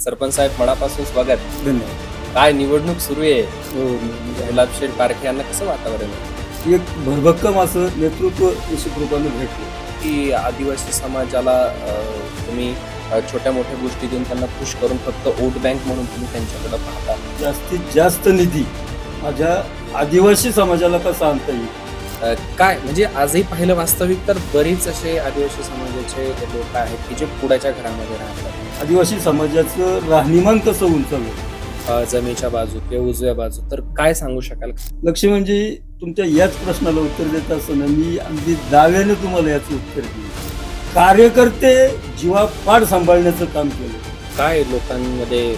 सरपंच साहेब, मनापासून स्वागत. धन्यवाद. काय निवडणूक सुरू आहे, हो, गुलाबशेठ पारखे यांना कसं वातावरण आहे? एक भरभक्कम असं नेतृत्व निश्चित रूपाने भेटलं. की आदिवासी समाजाला तुम्ही छोट्या मोठ्या गोष्टी देऊन त्यांना खुश करून फक्त वोट बँक म्हणून तुम्ही त्यांच्याकडे पाहता. जास्तीत जास्त निधी माझ्या आदिवासी समाजाला कसा आणता येईल. काय म्हणजे आजही पाहिलं वास्तविक तर बरीच असे आदिवासी समाजाचे लोक आहेत की जे पुण्याच्या घरामध्ये राहतात. आदिवासी समाजाचं राहणीमान कसं उंचावलं. जमेच्या बाजू किंवा उजव्या बाजू, तर काय सांगू शकाल? लक्ष म्हणजे तुमच्या याच प्रश्नाला उत्तर देत असताना मी अगदी दाव्याने तुम्हाला याचं उत्तर देईन. कार्यकर्ते जीवापाड सांभाळण्याचं काम केलं. काय लोकांमध्ये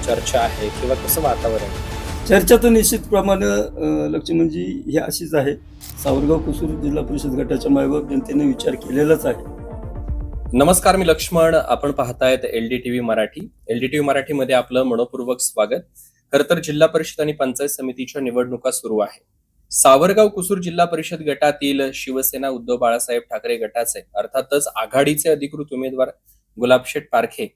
चर्चा आहे किंवा कसं वातावरण आहे? चर्चा तर निश्चितप्रमाणे लक्ष म्हणजे ही अशीच आहे. सावरगाव कुसूर जिल्हा परिषद गटाच्या मायबाप जनतेने विचार केलेलाच आहे. नमस्कार, मी लक्ष्मण. आपण पाहतायत LDTV मराठी. LDTV मराठीमध्ये आपलं मनपूर्वक स्वागत. खरं तर जिल्हा परिषद आणि पंचायत समितीच्या निवडणुका सुरू आहे. सावरगाव कुसूर जिल्हा परिषद गटातील शिवसेना उद्धव बाळासाहेब ठाकरे गटाचे अर्थातच आघाडीचे अधिकृत उमेदवार गुलाबशेठ पारखे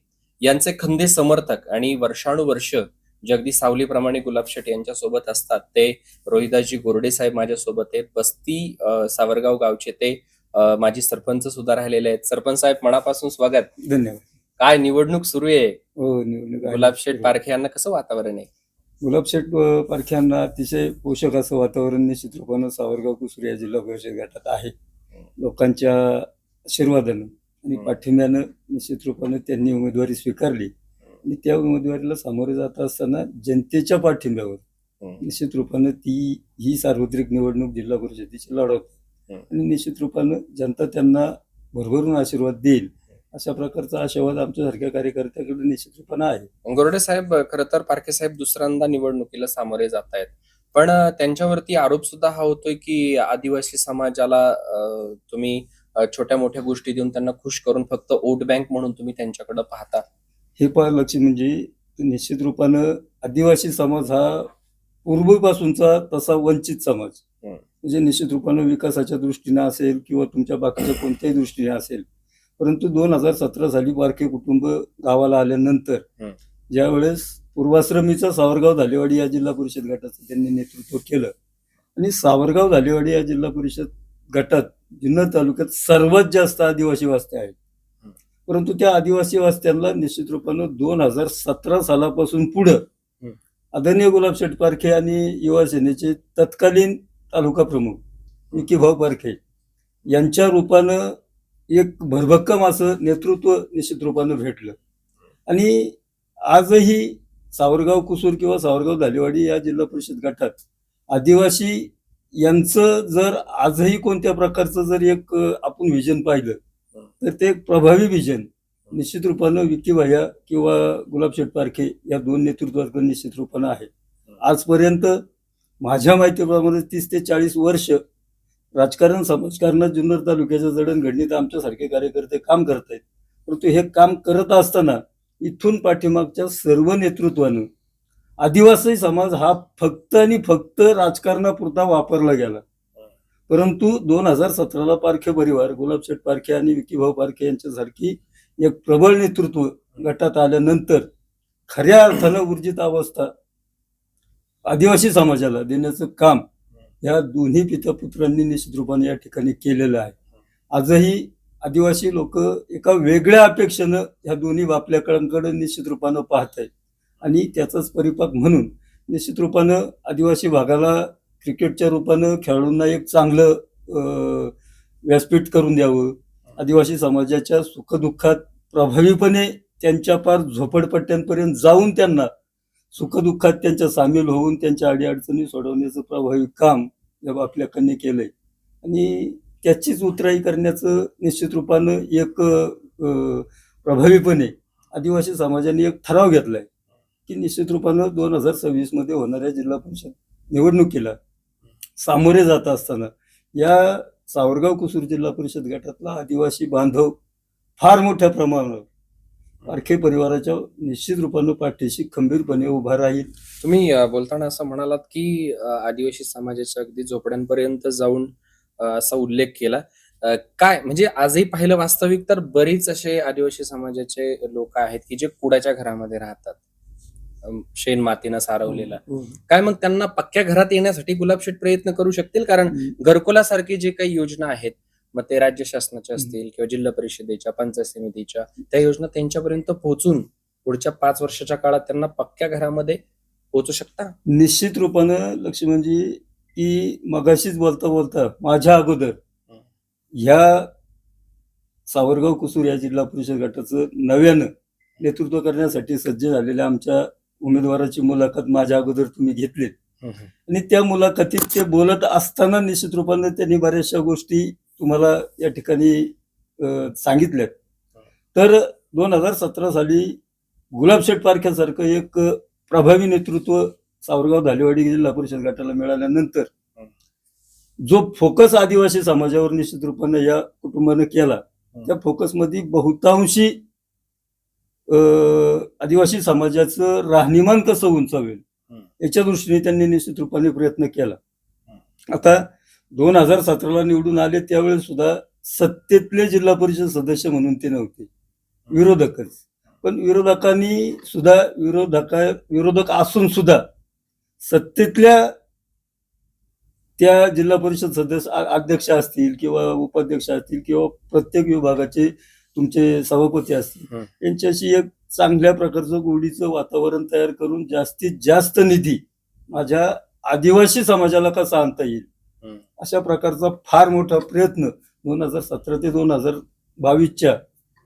यांचे खंदे समर्थक आणि वर्षानुवर्ष जगदी सावलीप्रमाणे गुलाबशेठ यांच्या सोबत असतात ते रोहिदासजी गोरडे साहेब माझ्यासोबत आहेत. बस्ती सावरगाव गावचे ते माजी सरपंच सुद्धा राहिलेले आहेत. सरपंच साहेब, मनापासून स्वागत. धन्यवाद. काय निवडणूक सुरू आहे, हो, निवडणूक गुलाबशेठ पारखे यांना कसं वातावरण आहे? गुलाबशेठ पारख्यांना अतिशय पोषक असं वातावरण निश्चित रूपानं सावरगाव कुसूर या जिल्हा परिषद गटात आहे. लोकांच्या आशीर्वादानं आणि पाठिंब्यानं निश्चित रूपानं त्यांनी उमेदवारी स्वीकारली आणि त्या उमेदवारीला सामोरे जात असताना जनतेच्या पाठिंब्यावर निश्चित रूपानं ही सार्वत्रिक निवडणूक जिल्हा परिषदेची लढवते आणि निश्चित रूपानं जनता त्यांना भरभरून आशीर्वाद देईल अशा प्रकारचा आशावाद आमच्यासारख्या कार्यकर्त्याकडे निश्चित रूपानं आहे. गोरडे साहेब, खरं तर पारखे साहेब दुसऱ्यांदा निवडणुकीला सामोरे जात आहेत, पण त्यांच्यावरती आरोप सुद्धा हा होतोय की आदिवासी समाजाला तुम्ही छोट्या मोठ्या गोष्टी देऊन त्यांना खुश करून फक्त वोट बँक म्हणून तुम्ही त्यांच्याकडे पाहता. हे लक्ष म्हणजे निश्चित रूपानं आदिवासी समाज हा पूर्वीपासूनचा तसा वंचित समाज म्हणजे निश्चित रूपानं विकासाच्या दृष्टीने असेल किंवा तुमच्या बाकीच्या कोणत्याही दृष्टीने असेल. परंतु 2017 साली पारखे कुटुंब गावाला आल्यानंतर ज्यावेळेस पूर्वाश्रमीचा सावरगाव धालेवाडी या जिल्हा परिषद गटाचं त्यांनी नेतृत्व केलं आणि सावरगाव धालेवाडी या जिल्हा परिषद गटात जुन्नर तालुक्यात सर्वात जास्त आदिवासी वस्त्या आहेत. परंतु त्या आदिवासी वस्त्यांना निश्चित रूपानं 2017 सालापासून पुढं आदरणीय गुलाबशेठ पारखे आणि युवा सेनेचे तत्कालीन तालुका प्रमुख विकीभाऊ पारखे यांच्या रूपानं एक भरभक्कम असं नेतृत्व निश्चित रूपानं भेटलं आणि आजही सावरगाव कुसूर किंवा सावरगाव धालेवाडी या जिल्हा परिषद गटात आदिवासी यांचं जर आजही कोणत्या प्रकारचं जर एक आपण व्हिजन पाहिलं तर ते एक प्रभावी व्हिजन निश्चित रूपानं विकीभाया किंवा गुलाबशेठ पारखे या दोन नेतृत्वाकडे निश्चित रूपानं आहे. आजपर्यंत माझ्या माहितीप्रमाणे 30 ते 40 वर्ष राजकारण समाजकारणात जुन्नर तालुक्याच्या जडणघडणीत आमच्यासारखे कार्यकर्ते काम करत आहेत. परंतु हे काम करत असताना इथून पाठीमागच्या सर्व नेतृत्वानं आदिवासी समाज हा फक्त आणि फक्त राजकारणापुरता वापरला गेला. परंतु 2017ला पारखे परिवार गुलाबशेठ पारखे आणि विकीभाऊ पारखे यांच्यासारखी एक प्रबळ नेतृत्व गटात आल्यानंतर खऱ्या अर्थानं ऊर्जित अवस्था आदिवासी समाजाला देण्याचं काम या दोन्ही पितापुत्रांनी निश्चित रूपाने या ठिकाणी केलेलं आहे. आजही आदिवासी लोक एका वेगळ्या अपेक्षेनं ह्या दोन्ही बापल्याकडे निश्चित रूपानं पाहत आहेत आणि त्याचाच परिपाक म्हणून निश्चित रूपानं आदिवासी भागाला क्रिकेटच्या रूपानं खेळाडूंना एक चांगलं व्यासपीठ करून द्यावं. आदिवासी समाजाच्या सुखदुःखात प्रभावीपणे त्यांच्या पार झोपडपट्ट्यांपर्यंत जाऊन त्यांना सुखदुःखात त्यांच्या सामील होऊन त्यांच्या अडीअडचणी सोडवण्याचं प्रभावी काम या बापल्याकडे केलंय आणि त्याचीच उतराई करण्याचं निश्चित रूपानं एक प्रभावीपणे आदिवासी समाजाने एक ठराव घेतलाय की निश्चित रूपानं 2026 मध्ये होणाऱ्या जिल्हा परिषद निवडणुकीला सामोरे जात असताना या सावरगाव कुसूर जिल्हा परिषद गटातला आदिवासी बांधव फार मोठ्या प्रमाणावर पारखे परिवाराच्या निश्चित रूपानं पाठीशी खंबीरपणे उभा राहील. तुम्ही बोलताना असं म्हणालात की आदिवासी समाजाच्या अगदी झोपड्यांपर्यंत जाऊन असा उल्लेख केला. काय म्हणजे आजही पाहिलं वास्तविक तर बरीच असे आदिवासी समाजाचे लोक आहेत की जे कुडाच्या घरामध्ये राहतात, शेण मातीनं सारवलेला. हो. काय मग त्यांना पक्क्या घरात येण्यासाठी गुलाबशेठ प्रयत्न करू शकतील? कारण घरकुलासारखी जे काही योजना आहेत, मग ते राज्य शासनाच्या असतील किंवा जिल्हा परिषदेच्या, पंचायत समितीच्या, त्या योजना त्यांच्यापर्यंत पोहोचून पुढच्या 5 वर्षाच्या काळात त्यांना पक्क्या घरामध्ये पोहोचू शकता? निश्चित रूपानं लक्ष्मणजी, की मगाशीच बोलता बोलता माझ्या अगोदर ह्या सावरगाव कुसूर या जिल्हा परिषद गटाचं नव्यानं नेतृत्व करण्यासाठी सज्ज झालेल्या आमच्या उमेदवाराची मुलाखत माझ्या अगोदर तुम्ही घेतली आणि त्या मुलाखतीत ते बोलत असताना निश्चित रूपानं त्यांनी बऱ्याचशा गोष्टी तुम्हाला या ठिकाणी सांगितल्यात. तर 2017 साली गुलाबशेठ पारख्यासारखं एक प्रभावी नेतृत्व सावरगाव धालेवाडी जिल्हा परिषद गटाला मिळाल्यानंतर जो फोकस आदिवासी समाजावर निश्चित रूपानं या कुटुंबानं केला, त्या फोकसमध्ये बहुतांशी आदिवासी समाजाचं राहणीमान कसं उंचावेल याच्या दृष्टीने त्यांनी निश्चित रूपाने प्रयत्न केला. आता 2017ला निवडून आले त्यावेळेस सुद्धा सत्तेतले जिल्हा परिषद सदस्य म्हणून ते नव्हते, विरोधकच. पण विरोधकांनी सुद्धा विरोधक असून सुद्धा सत्तेतल्या त्या जिल्हा परिषद सदस्य अध्यक्ष असतील किंवा उपाध्यक्ष असतील किंवा प्रत्येक विभागाचे तुमचे सभापती असतील, यांच्याशी एक चांगल्या प्रकारचं गोडीचं वातावरण तयार करून जास्तीत जास्त निधी माझ्या आदिवासी समाजाला कसा आणता येईल अशा प्रकारचा फार मोठा प्रयत्न 2017 ते 2022च्या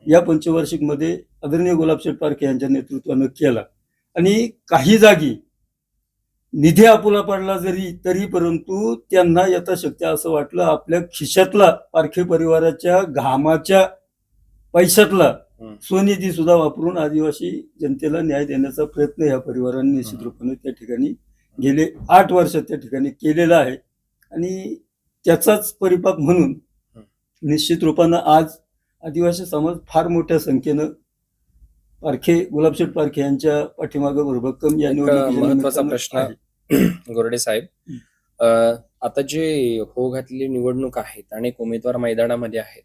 या पंचवार्षिक मध्ये आदरणीय गुलाबशेठ पारखे यांच्या नेतृत्वानं केला. आणि काही जागी निधी अपुरा पडला तरी परंतु त्यांना यथाशक्ती असं वाटलं आपल्या खिशातला, पारखे परिवाराच्या घामाच्या पैशातला स्वनिधी सुद्धा वापरून आदिवासी जनतेला न्याय देण्याचा प्रयत्न या परिवारांनी निश्चित रूपाने त्या ठिकाणी गेले 8 वर्षात त्या ठिकाणी केलेला आहे. आणि त्याचाच परिपाक म्हणून निश्चित रूपानं आज आदिवासी समाज फार मोठ्या संख्येनं गुलाबशेठ पारखे यांच्या पाठीमागे भरभक्कम या महत्वाचा प्रश्न गोरडे साहेब, आता जे हो घातलेली निवडणूक आहेत, अनेक उमेदवार मैदानामध्ये आहेत,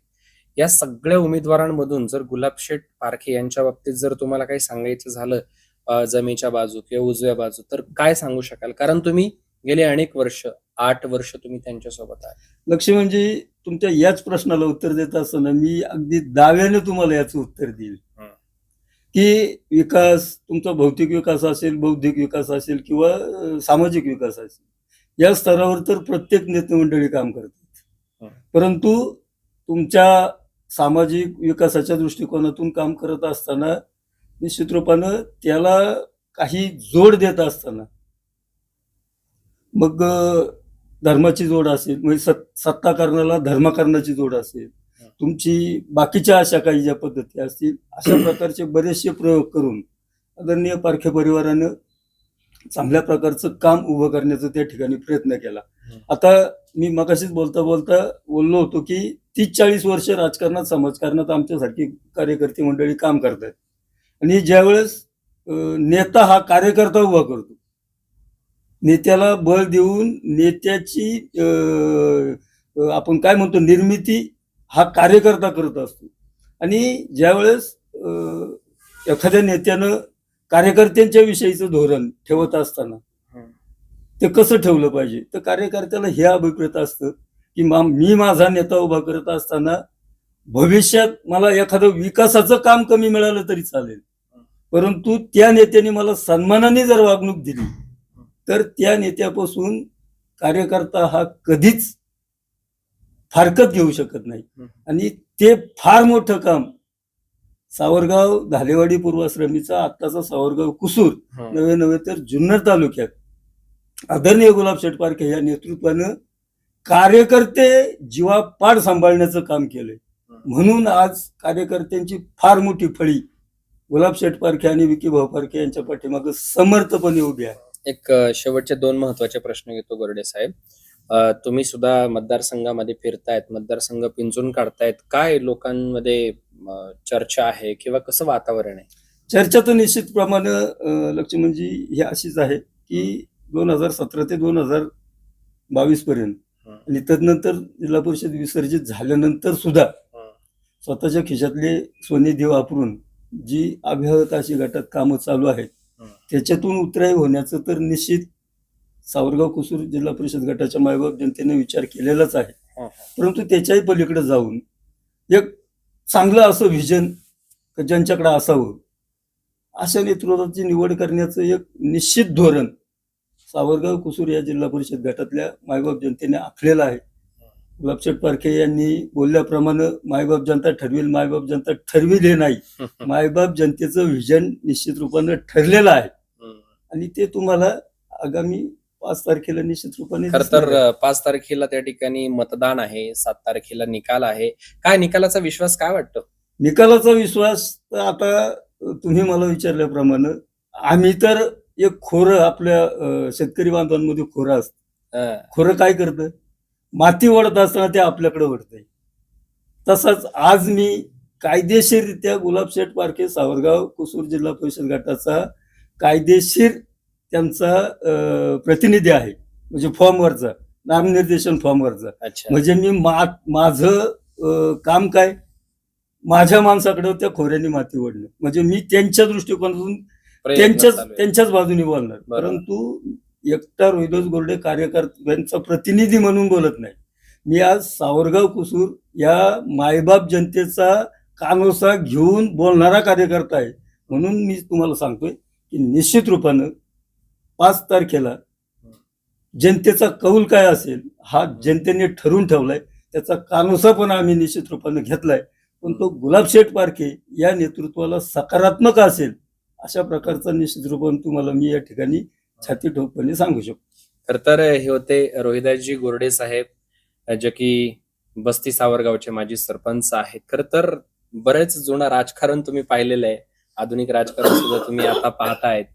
या सगळ्या उमेदवारांमधून जर गुलाबशेठ पारखे यांच्या बाबतीत जर तुम्हाला काही सांगायचं झालं जमेच्या बाजू किंवा उजव्या बाजू, तर काय सांगू शकाल? कारण तुम्ही गेले अनेक वर्ष, 8 वर्ष तुम्ही त्यांच्यासोबत आहे. लक्ष्मणजी, तुमच्या याच प्रश्नाला उत्तर देत असताना मी अगदी दाव्याने तुम्हाला याचं उत्तर देईल की विकास, तुमचा भौतिक विकास असेल, बौद्धिक विकास असेल किंवा सामाजिक विकास असेल, या स्तरावर तर प्रत्येक नेते मंडळी काम करतात. परंतु तुमच्या सामाजिक विकासाच्या दृष्टिकोनातून काम करत असताना निश्चित रूपानं त्याला काही जोड देत असताना, मग धर्माची जोड असेल, म्हणजे सत्ताकारणाला धर्मकारणाची जोड असेल, तुमची बाकीच्या अशा काही ज्या पद्धती असतील, अशा प्रकारचे बरेचसे प्रयोग करून आदरणीय पारखे परिवारानं चांगल्या प्रकारचं काम उभं करण्याचा त्या ठिकाणी प्रयत्न केला. आता मी मगाशीच बोलता बोललो होतो की 30-40 वर्ष राजकारणात, समाजकारणात आमच्यासारखी कार्यकर्ते मंडळी काम करतात. आणि ज्यावेळेस नेता हा कार्यकर्ता उभा करतो, नेत्याला बळ देऊन नेत्याची आपण काय म्हणतो निर्मिती हा कार्यकर्ता करत असतो. आणि ज्यावेळेस एखाद्या नेत्यानं कार्यकर्त्यांच्या विषयीचं धोरण ठेवत असताना ते कसं ठेवलं पाहिजे, तर कार्यकर्त्याला हे अभिप्रेत असतं की मी माझा नेता उभा करत असताना भविष्यात मला एखादं विकासाचं काम कमी मिळालं तरी चालेल, परंतु त्या नेत्याने मला सन्मानाने जर वागणूक दिली तर त्या नेत्यापासून कार्यकर्ता हा कधीच फारकत घेऊ शकत नाही. आणि ते फार मोठं काम सावरगाव धालेवाडी पूर्वाश्रमीचा आत्ताचा सावरगाव कुसूर, नवे तर जुन्नर तालुक्यात आदरणीय गुलाबशेठ पारखे या नेतृत्वानं कार्यकर्ते जीवापाड सांभाळण्याचं काम केलंय. म्हणून आज कार्यकर्त्यांची फार मोठी फळी गुलाबशेठ पारखे आणि विकीभाऊ पारखे यांच्या पाठीमागे समर्थपणे उभी आहे. एक शेवटचे 2 महत्वाचे प्रश्न घेतो गोरडे साहेब. तुम्ही सुद्धा मतदारसंघामध्ये फिरतायत, मतदारसंघ पिंजून काढतायत, काय लोकांमध्ये चर्चा आहे किंवा कसं वातावरण आहे? चर्चा तर निश्चितप्रमाणे लक्ष्मणजी ही अशीच आहे की 2017 ते 2022 पर्यंत आणि तदनंतर जिल्हा परिषद विसर्जित झाल्यानंतर सुद्धा स्वतःच्या खिशातले सोने देव वापरून जी अव्याहत अशी गटात कामं चालू आहेत त्याच्यातून उतराई होण्याचं तर निश्चित सावरगाव कुसूर जिल्हा परिषद गटाच्या मायबाप जनतेने विचार केलेलाच आहे. परंतु त्याच्याही पलीकडे जाऊन एक चांगलं असं व्हिजन ज्यांच्याकडे असावं अशा नेतृत्वाची निवड करण्याचं एक निश्चित धोरण सावरगाव कुसूर या जिल्हा परिषद गटातल्या मायबाप जनतेने आखलेलं आहे. गुलाबशेठ पारखे यांनी बोलल्याप्रमाणे मायबाप जनता ठरवेल, मायबाप जनता ठरवेल हे नाही, मायबाप जनतेचं व्हिजन निश्चित रूपानं ठरलेलं आहे आणि ते तुम्हाला आगामी 5 तारखेला निश्चित रूपाने खर तर 5 तारखेला त्या ठिकाणी मतदान आहे, 7 तारखेला निकाल आहे. काय निकालाचा विश्वास काय वाटतं? निकालाचा विश्वास तर आता तुम्ही मला विचारल्याप्रमाणे आम्ही तर एक खोरं आपल्या शेतकरी बांधवांमध्ये खोरं असतं. खोरं काय करतं? माती ओढत असताना ते आपल्याकडे ओढतंय. तसंच आज मी कायदेशीररित्या गुलाबशेठ पारखे सावरगाव कुसूर जिल्हा परिषद गटाचा कायदेशीर त्यांचा प्रतिनिधी आहे, म्हणजे फॉर्मवरचा, नामनिर्देशन फॉर्मवरचा. अच्छा. म्हणजे मी माझं काम काय, माझ्या माणसाकडे त्या खोऱ्याने माती ओढणं, म्हणजे मी त्यांच्या दृष्टिकोनातून प्रयत्न चालू आहे. त्यांच्याच बाजूने बोलणार. बरोबर. परंतु एकटा रोहिदास गोरडे कार्यकर्त्यांचा प्रतिनिधी म्हणून बोलत नाही. मी आज सावरगाव कुसूर या मायबाप जनतेचा कानोसा घेऊन बोलणारा कार्यकर्ता आहे. म्हणून मी तुम्हाला सांगतोय की निश्चित रूपानं 5 तारखेला जनतेचा कौल काय असेल हा जनतेने ठरवून ठेवलाय. त्याचा कानोसा पण आम्ही निश्चित रूपानं घेतलाय. पण तो गुलाबशेठ पारखे या नेतृत्वाला सकारात्मक असेल अशा प्रकारचा निश्चित रूपानं तुम्हाला मी या ठिकाणी छाती ठोकपणे सांगू शकतो. खर तर हे होते रोहिदासजी गोरडे साहेब, जे की बस्ती सावरगावचे माजी सरपंच आहेत. खर तर बरेच जुनं राजकारण तुम्ही पाहिलेलं आहे, आधुनिक राजकारण सुद्धा तुम्ही आता पाहतायत.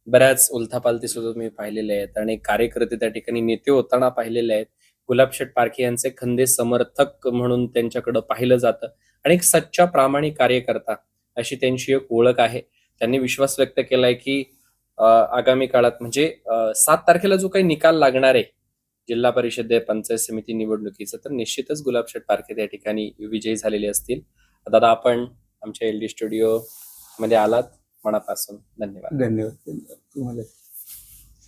बऱ्याच उलथापालथी सुद्धा तुम्ही पाहिलेले आहेत आणि कार्यकर्ते त्या ठिकाणी नेते होताना पाहिलेले आहेत. गुलाबशेठ पारखे यांचे खंदे समर्थक म्हणून त्यांच्याकडे पाहिलं जातं आणि एक सच्चा प्रामाणिक कार्यकर्ता अशी त्यांची एक ओळख आहे. त्यांनी विश्वास व्यक्त केलाय की आगामी काळात म्हणजे 7 तारखेला जो काही निकाल लागणार आहे जिल्हा परिषद पंचायत समिती निवडणुकीचा, तर निश्चितच गुलाबशेठ पारखे त्या ठिकाणी विजयी झालेले असतील. दादा, आपण आमच्या LD स्टुडिओ मध्ये आलात, मनापासून धन्यवाद. धन्यवाद तुम्हाला.